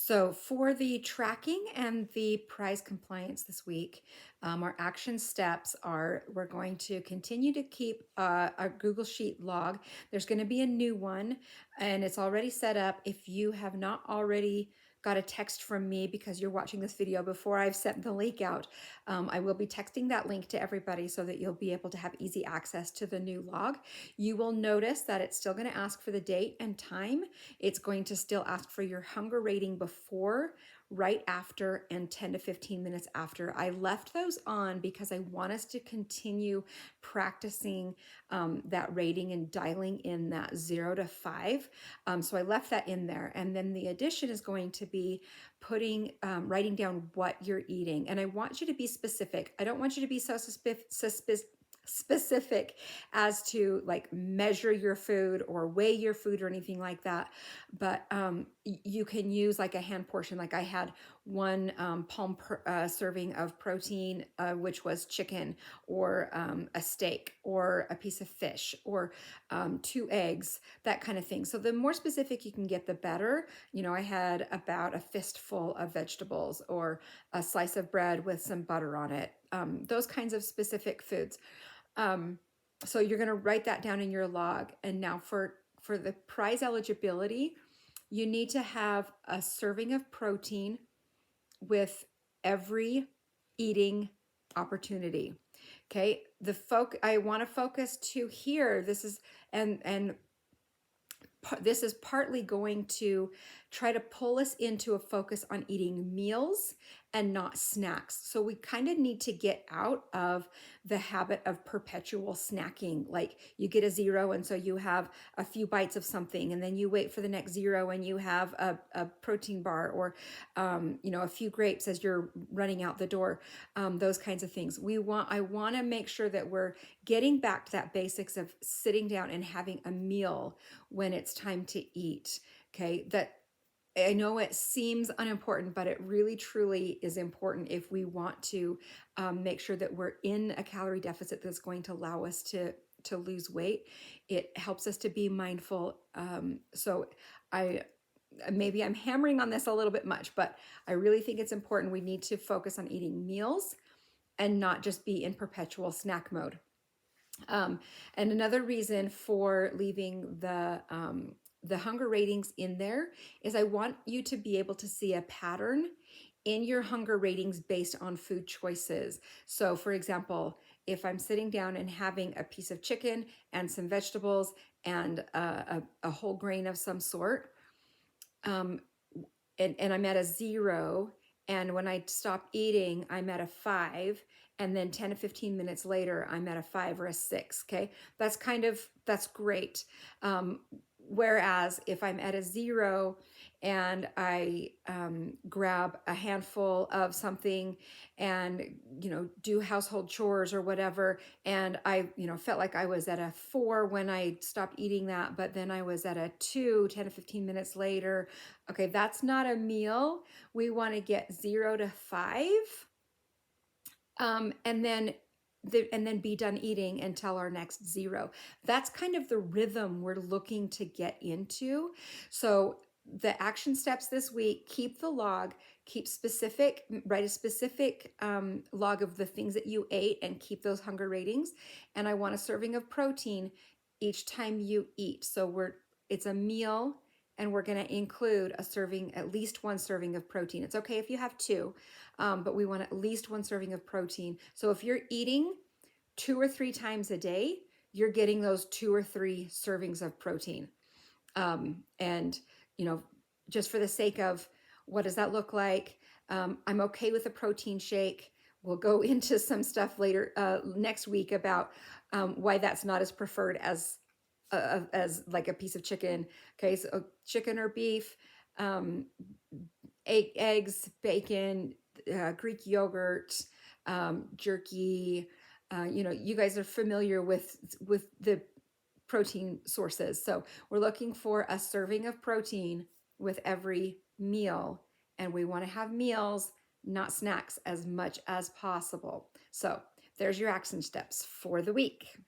So for the tracking and the prize compliance this week, our action steps are we're going to continue to keep a Google Sheet log. There's going to be a new one and it's already set up. If you have not already got a text from me because you're watching this video before I've sent the link out, I will be texting that link to everybody so that you'll be able to have easy access to the new log. You will notice that it's still going to ask for the date and time. It's going to still ask for your hunger rating before, right after, and 10 to 15 minutes after. I left those on because I want us to continue practicing that rating and dialing in that 0 to 5. So I left that in there. And then the addition is going to be putting, writing down what you're eating. And I want you to be specific. I don't want you to be so specific as to like measure your food or weigh your food or anything like that, but you can use like a hand portion. Like I had one palm serving of protein, which was chicken or a steak or a piece of fish or 2 eggs, that kind of thing. So the more specific you can get, the better. You know, I had about a fistful of vegetables or a slice of bread with some butter on it, those kinds of specific foods. So you're going to write that down in your log. And now for the prize eligibility, you need to have a serving of protein with every eating opportunity. Okay. I want to focus to here. This is partly going to try to pull us into a focus on eating meals and not snacks. So we kind of need to get out of the habit of perpetual snacking. Like you get a 0 and so you have a few bites of something and then you wait for the next 0 and you have a protein bar or a few grapes as you're running out the door. Those kinds of things. I want to make sure that we're getting back to that basics of sitting down and having a meal when it's time to eat. Okay, that I know it seems unimportant, but it really truly is important if we want to make sure that we're in a calorie deficit that's going to allow us to lose weight. It helps us to be mindful. So maybe I'm hammering on this a little bit much, but I really think it's important. We need to focus on eating meals and not just be in perpetual snack mode. And another reason for leaving the hunger ratings in there is I want you to be able to see a pattern in your hunger ratings based on food choices. So for example, if I'm sitting down and having a piece of chicken and some vegetables and a whole grain of some sort, and I'm at a 0, and when I stop eating, I'm at a 5, and then 10 to 15 minutes later, I'm at a 5 or a 6, okay? That's great. Whereas if I'm at a 0 and I grab a handful of something and, do household chores or whatever, and I, felt like I was at a 4 when I stopped eating that, but then I was at a 2, 10 to 15 minutes later. Okay, that's not a meal. We want to get 0 to 5. And then be done eating until our next 0. That's kind of the rhythm we're looking to get into. So the action steps this week: keep the log, write a specific log of the things that you ate and keep those hunger ratings. And I want a serving of protein each time you eat. So it's a meal, and we're going to include at least 1 serving of protein. It's okay if you have 2, but we want at least 1 serving of protein. So if you're eating 2 or 3 times a day, you're getting those 2 or 3 servings of protein. And, just for the sake of what does that look like? I'm okay with a protein shake. We'll go into some stuff later next week about why that's not as preferred as like a piece of chicken. Okay, so chicken or beef, eggs, bacon, Greek yogurt, jerky. You guys are familiar with the protein sources. So we're looking for a serving of protein with every meal, and we want to have meals, not snacks, as much as possible. So there's your action steps for the week.